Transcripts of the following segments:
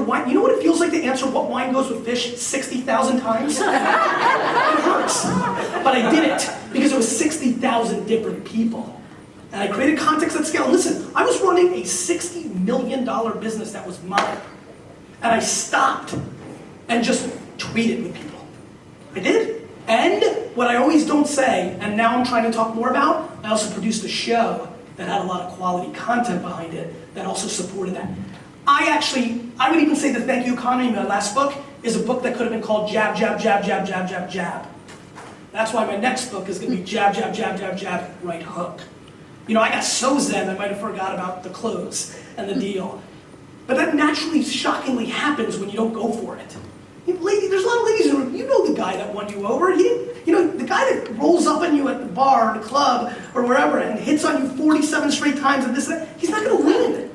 wine. You know what it feels like to answer what wine goes with fish 60,000 times? It hurts. But I did it because it was 60,000 different people. And I created context at scale. Listen, I was running a $60 million business that was mine. And I stopped and just tweeted with people. I did. And what I always don't say, and now I'm trying to talk more about, I also produced a show that had a lot of quality content behind it that also supported that. I would even say the Thank You Economy, my last book, is a book that could have been called Jab, Jab, Jab, Jab, Jab, Jab, Jab. That's why my next book is going to be Jab, Jab, Jab, Jab, Jab, Right Hook. You know, I got so zen I might have forgot about the close and the deal. But that naturally, shockingly happens when you don't go for it. There's a lot of ladies in the room, you know the guy that won you over. The guy that rolls up on you at the bar, or the club, or wherever, and hits on you 47 straight times and this and that, he's not going to win.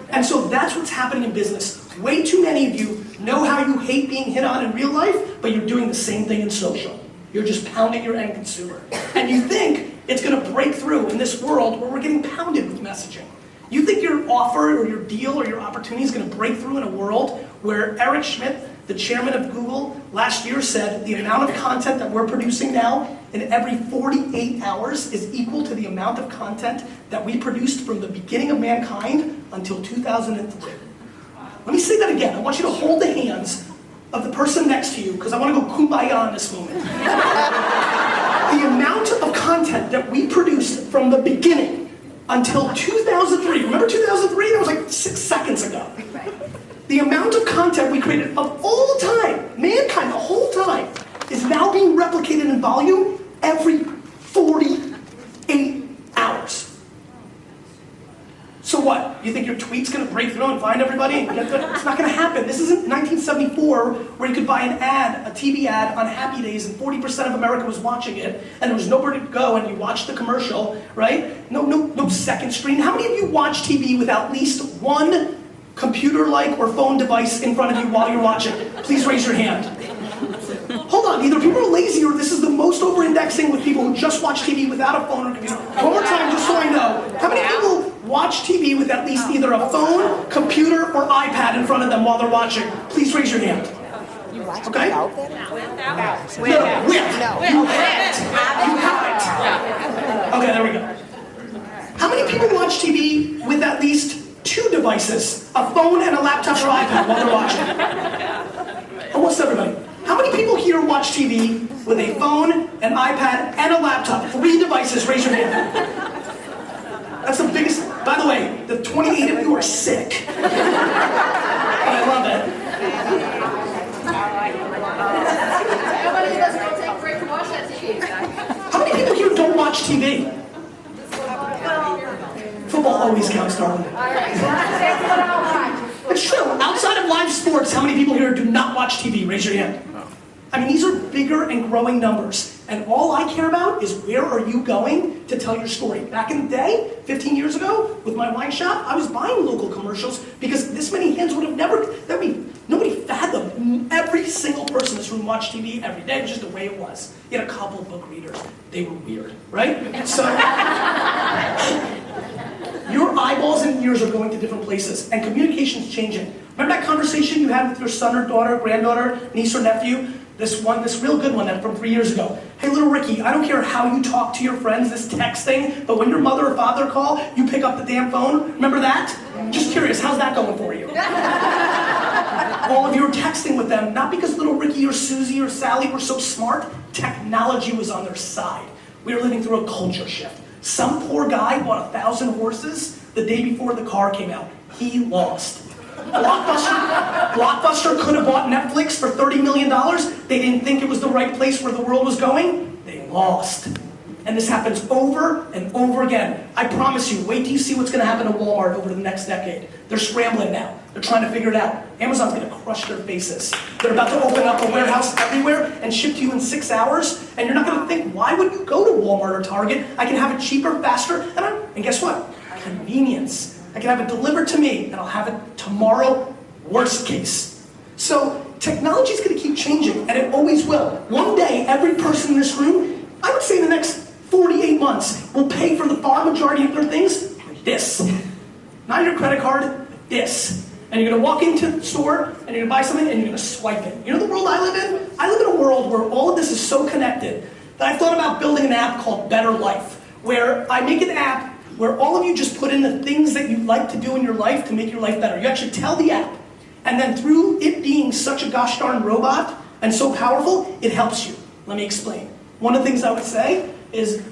And so that's what's happening in business. Way too many of you know how you hate being hit on in real life, but you're doing the same thing in social. You're just pounding your end consumer. And you think it's going to break through in this world where we're getting pounded with messaging. You think your offer or your deal or your opportunity is going to break through in a world where Eric Schmidt, the chairman of Google, last year said the amount of content that we're producing now in every 48 hours is equal to the amount of content that we produced from the beginning of mankind until 2003. Let me say that again. I want you to hold the hands of the person next to you because I want to go kumbaya in this moment. The amount of content that we produced from the beginning until 2003, remember 2003? That was like 6 seconds ago. The amount of content we created of all time, mankind the whole time, is now being replicated in volume every 48 hours. So what? You think your tweet's going to break through and find everybody and get the... It's not going to happen. This isn't 1974 where you could buy an ad, a TV ad on Happy Days and 40% of America was watching it and there was nowhere to go and you watched the commercial, right? No second screen. How many of you watch TV with at least one computer-like or phone device in front of you while you're watching? Please raise your hand. Hold on, either people are lazy or this is the most over-indexing with people who just watch TV without a phone or computer. One more time, just so I know. How many people watch TV with at least either a phone, computer, or iPad in front of them while they're watching? Please raise your hand. Okay? No, with. You have it. Okay, there we go. How many people watch TV with at least 2 devices, a phone and a laptop or iPad while they're watching? Almost everybody. How many people here watch TV with a phone, an iPad, and a laptop? 3 devices, raise your hand. That's the biggest, by the way, the 28 of you are sick. I love it. Nobody doesn't take a break to watch that TV. How many people here don't watch TV? Football always counts, darling. It's true. Outside of live sports, how many people here do not watch TV? Raise your hand. I mean, these are bigger and growing numbers. And all I care about is where are you going to tell your story. Back in the day, 15 years ago, with my wine shop, I was buying local commercials because this many hands would have never, nobody fathomed. Every single person in this room watched TV every day. It was just the way it was. You had a couple of book readers. They were weird, right? So, your eyeballs and ears are going to different places, and communication's changing. Remember that conversation you had with your son or daughter, granddaughter, niece or nephew? This real good one from 3 years ago. Hey, little Ricky, I don't care how you talk to your friends, this texting, but when your mother or father call, you pick up the damn phone. Remember that? Just curious, how's that going for you? All of you are texting with them, not because little Ricky or Susie or Sally were so smart. Technology was on their side. We were living through a culture shift. Some poor guy bought 1,000 horses the day before the car came out. He lost. Blockbuster could have bought Netflix for $30 million. They didn't think it was the right place where the world was going. They lost. And this happens over and over again. I promise you, wait till you see what's going to happen to Walmart over the next decade. They're scrambling now. They're trying to figure it out. Amazon's going to crush their faces. They're about to open up a warehouse everywhere and ship to you in 6 hours. And you're not going to think, why would you go to Walmart or Target? I can have it cheaper, faster, and guess what? Convenience. I can have it delivered to me, and I'll have it tomorrow, worst case. So technology is going to keep changing, and it always will. One day, every person in this room, I would say in the next 48 months, will pay for the far majority of their things with this. Not your credit card, this. And you're gonna walk into the store, and you're gonna buy something, and you're gonna swipe it. You know the world I live in? I live in a world where all of this is so connected that I thought about building an app called Better Life, where I make an app where all of you just put in the things that you like to do in your life to make your life better. You actually tell the app, and then through it being such a gosh darn robot and so powerful, it helps you. Let me explain. One of the things I would say is,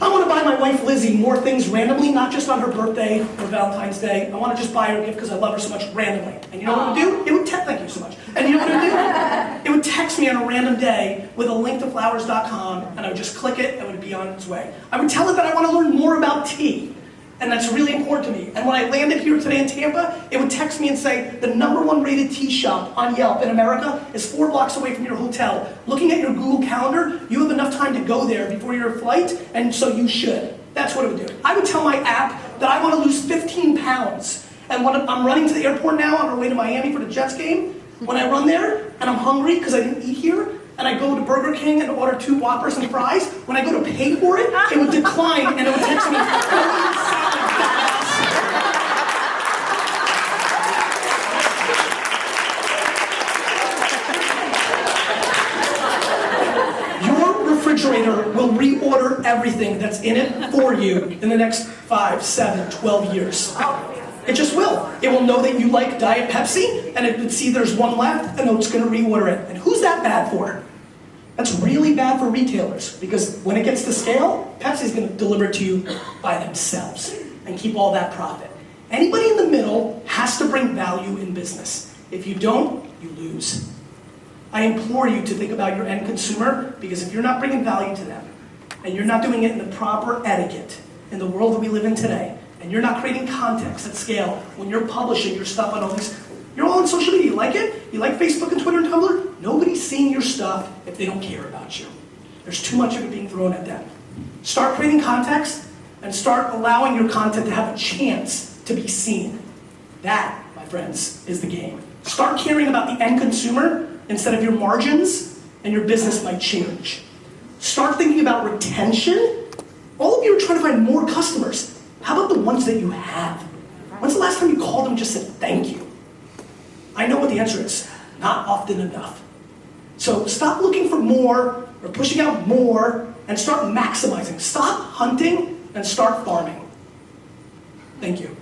I want to buy my wife Lizzie more things randomly, not just on her birthday or Valentine's Day. I want to just buy her a gift because I love her so much randomly. And you know what it would do? It would thank you so much. And you know what it would do? It would text me on a random day with a link to flowers.com, and I would just click it, and it would be on its way. I would tell it that I want to learn more about tea, and that's really important to me. And when I landed here today in Tampa, it would text me and say, the #1 rated tea shop on Yelp in America is 4 blocks away from your hotel. Looking at your Google Calendar, you have enough time to go there before your flight, and so you should. That's what it would do. I would tell my app that I want to lose 15 pounds. And when I'm running to the airport now on our way to Miami for the Jets game, when I run there and I'm hungry because I didn't eat here, and I go to Burger King and order 2 Whoppers and fries, when I go to pay for it, it would decline and it would text me, refrigerator will reorder everything that's in it for you in the next 5, 7, 12 years. It just will. It will know that you like Diet Pepsi, and it would see there's one left, and it's going to reorder it. And who's that bad for? That's really bad for retailers, because when it gets to scale, Pepsi's going to deliver it to you by themselves and keep all that profit. Anybody in the middle has to bring value in business. If you don't, you lose. I implore you to think about your end consumer, because if you're not bringing value to them, and you're not doing it in the proper etiquette in the world that we live in today, and you're not creating context at scale when you're publishing your stuff on all these, you're all on social media, you like it? You like Facebook and Twitter and Tumblr? Nobody's seeing your stuff if they don't care about you. There's too much of it being thrown at them. Start creating context, and start allowing your content to have a chance to be seen. That, my friends, is the game. Start caring about the end consumer instead of your margins, and your business might change. Start thinking about retention. All of you are trying to find more customers. How about the ones that you have? When's the last time you called them and just said thank you? I know what the answer is. Not often enough. So stop looking for more or pushing out more and start maximizing. Stop hunting and start farming. Thank you.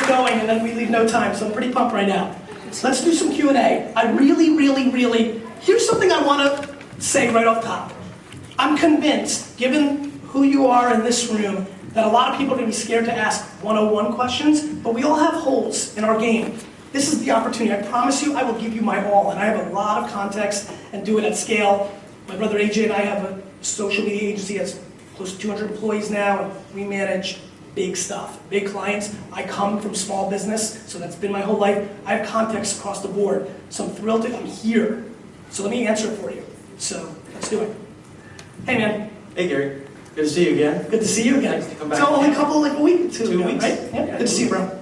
Going and then we leave no time, so I'm pretty pumped right now. So let's do some Q&A. I really, here's something I want to say right off top. I'm convinced, given who you are in this room, that a lot of people are going to be scared to ask 101 questions, but we all have holes in our game. This is the opportunity. I promise you I will give you my all, and I have a lot of context and do it at scale. My brother AJ and I have a social media agency that's close to 200 employees now, and we manage big stuff, big clients. I come from small business, so that's been my whole life. I have context across the board, so I'm thrilled that I'm here. So let me answer it for you. So let's do it. Hey man. Hey Gary, good to see you again. Good to see you again. Nice to come back. So only a couple, like a week or two ago, weeks, right? Yeah. Good to see you, bro.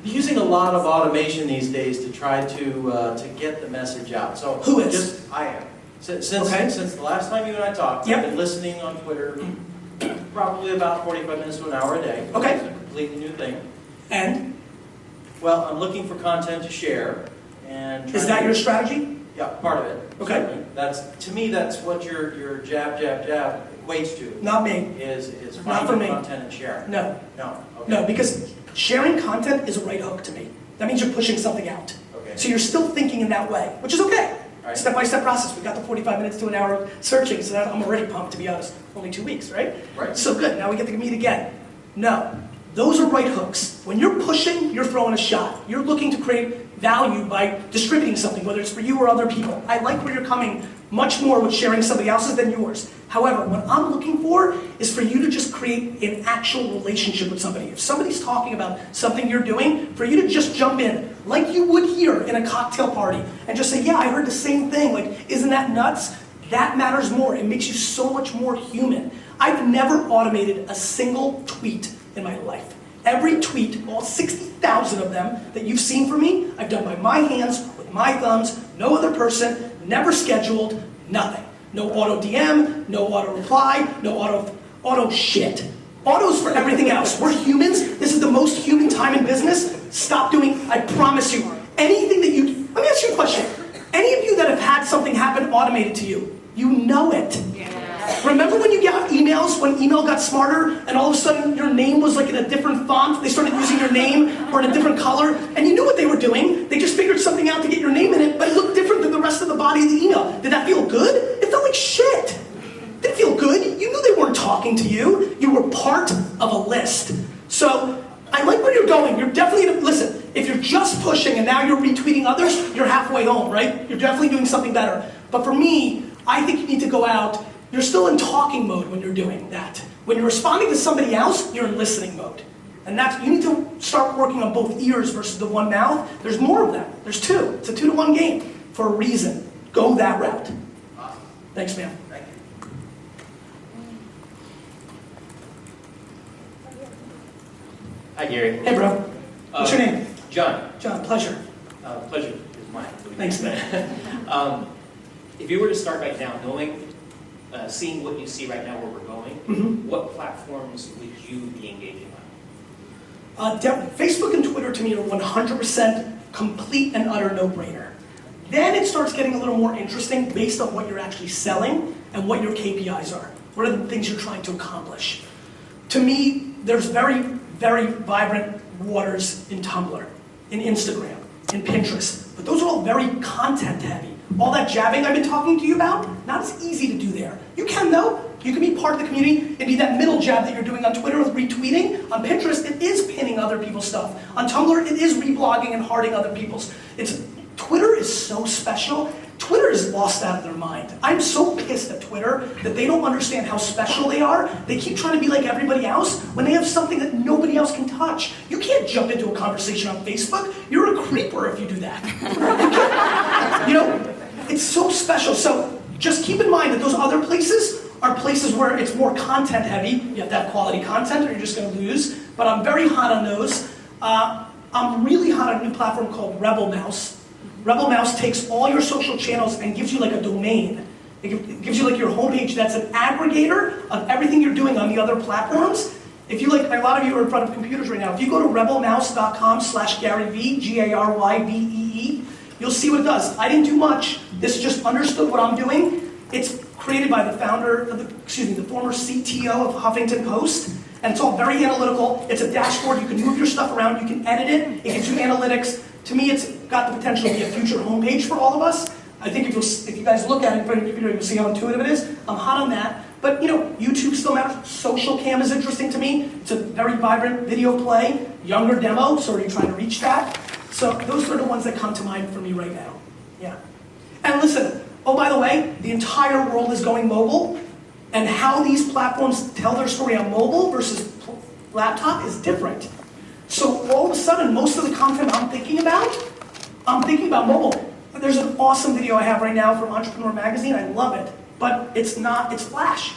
Using a lot of automation these days to try to get the message out. So who is? I am. Since the last time you and I talked, yep. I've been listening on Twitter. Probably about 45 minutes to an hour a day. Okay. It's a completely new thing. And? Well, I'm looking for content to share. And is that your strategy? Yeah, part of it. Okay. Certainly. To me, that's what your jab equates to. Not me. Is Not for finding me. content and sharing. No. No. Okay. No, because sharing content is a right hook to me. That means you're pushing something out. Okay. So you're still thinking in that way, which is okay. Right. Step-by-step process. We got the 45 minutes to an hour of searching, so I'm already pumped, to be honest. Only 2 weeks, right? Right. So good. Now we get to meet again. No. Those are right hooks. When you're pushing, you're throwing a shot. You're looking to create value by distributing something, whether it's for you or other people. I like where you're coming much more with sharing somebody else's than yours. However, what I'm looking for is for you to just create an actual relationship with somebody. If somebody's talking about something you're doing, for you to just jump in, like you would here in a cocktail party, and just say, yeah, I heard the same thing. Like, isn't that nuts? That matters more. It makes you so much more human. I've never automated a single tweet in my life. Every tweet, all 60,000 of them that you've seen from me, I've done by my hands, with my thumbs, no other person, never scheduled, nothing. No auto DM, no auto reply, no auto shit. Auto's for everything else. We're humans. This is the most human time in business. Stop doing, I promise you, anything that you, let me ask you a question. Any of you that have had something happen automated to you, you know it. Remember when you got emails, when email got smarter, and all of a sudden your name was like in a different font? They started using your name or in a different color, and you knew what they were doing. They just figured something out to get your name in it, but it looked different than the rest of the body of the email. Did that feel good? It felt like shit. It didn't feel good. You knew they weren't talking to you. You were part of a list. So I like where you're going. You're definitely, listen, if you're just pushing and now you're retweeting others, you're halfway home, right? You're definitely doing something better. But for me, I think you need to go out. You're still in talking mode when you're doing that. When you're responding to somebody else, you're in listening mode. And that's, you need to start working on both ears versus the one mouth. There's more of them. There's two. It's a 2-to-1 game for a reason. Go that route. Awesome. Thanks, man. Thank you. Hi, Gary. Hey, bro. What's your name? John. John, pleasure. Pleasure is mine. Thanks, man. If you were to start right now, knowing, seeing what you see right now where we're going, what platforms would you be engaging on? Facebook and Twitter to me are 100% complete and utter no-brainer. Then it starts getting a little more interesting based on what you're actually selling and what your KPIs are. What are the things you're trying to accomplish? To me, there's very, very vibrant waters in Tumblr, in Instagram, in Pinterest, but those are all very content heavy. All that jabbing I've been talking to you about, not as easy to do there. You can though. You can be part of the community and be that middle jab that you're doing on Twitter with retweeting. On Pinterest, it is pinning other people's stuff. On Tumblr, it is reblogging and hearting other people's. Twitter is so special. Twitter is lost out of their mind. I'm so pissed at Twitter that they don't understand how special they are. They keep trying to be like everybody else when they have something that nobody else can touch. You can't jump into a conversation on Facebook. You're a creeper if you do that. You know, it's so special. So just keep in mind that those other places are places where it's more content heavy. You have to have quality content or you're just going to lose. But I'm very hot on those. I'm really hot on a new platform called Rebel Mouse. Rebel Mouse takes all your social channels and gives you like a domain. It gives you like your homepage that's an aggregator of everything you're doing on the other platforms. If you like, a lot of you are in front of computers right now. If you go to rebelmouse.com/GaryVee, GaryVee, you'll see what it does. I didn't do much. This just understood what I'm doing. It's created by the founder, the former CTO of Huffington Post. And it's all very analytical. It's a dashboard. You can move your stuff around. You can edit it. It gives you analytics. To me, it's got the potential to be a future homepage for all of us. I think if you guys look at it in front of your computer, you'll see how intuitive it is. I'm hot on that. But, you know, YouTube still matters. Social Cam is interesting to me. It's a very vibrant video play. Younger demo, so are you trying to reach that? So those are the ones that come to mind for me right now. Yeah. And listen, oh, by the way, the entire world is going mobile. And how these platforms tell their story on mobile versus laptop is different. So all of a sudden, most of the content I'm thinking about mobile. There's an awesome video I have right now from Entrepreneur Magazine. I love it. But it's Flash.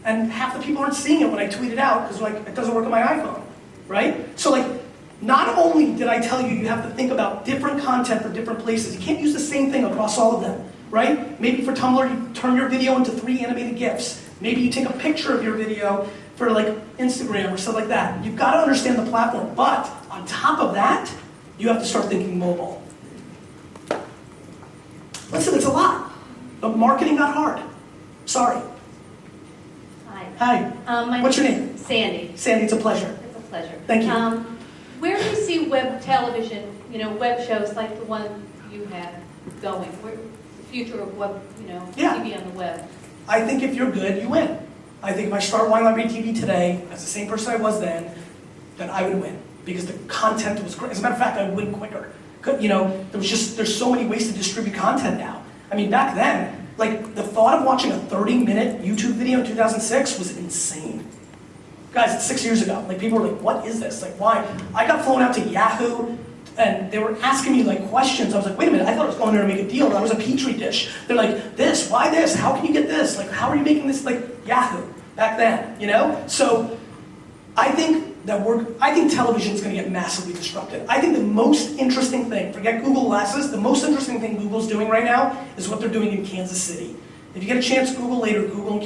And half the people aren't seeing it when I tweet it out because like it doesn't work on my iPhone, right? So like, not only did I tell you have to think about different content for different places, you can't use the same thing across all of them, right? Maybe for Tumblr, you turn your video into 3 animated GIFs. Maybe you take a picture of your video for like Instagram or stuff like that. You've got to understand the platform. But on top of that, you have to start thinking mobile. Listen, it's a lot. But marketing got hard. Sorry. Hi. Hi. What's your name? Sandy. Sandy, it's a pleasure. It's a pleasure. Thank you. Where do you see web television, web shows like the one you have going? Where, the future of web, Yeah. TV on the web? I think if you're good, you win. I think if I start Wine Library TV today, as the same person I was then I would win. Because the content was great. As a matter of fact, I would win quicker. There's so many ways to distribute content now. I mean, back then, like, the thought of watching a 30-minute YouTube video in 2006 was insane. Guys, it's 6 years ago. Like, people were like, what is this? Like, why? I got flown out to Yahoo, and they were asking me, like, questions. I was like, wait a minute, I thought I was going there to make a deal. That was a Petri dish. They're like, this, why this? How can you get this? Like, how are you making this? Like, Yahoo, back then, So, I think television is going to get massively disrupted. I think the most interesting thing, forget Google Glasses, the most interesting thing Google's doing right now is what they're doing in Kansas City. If you get a chance, Google later, Google and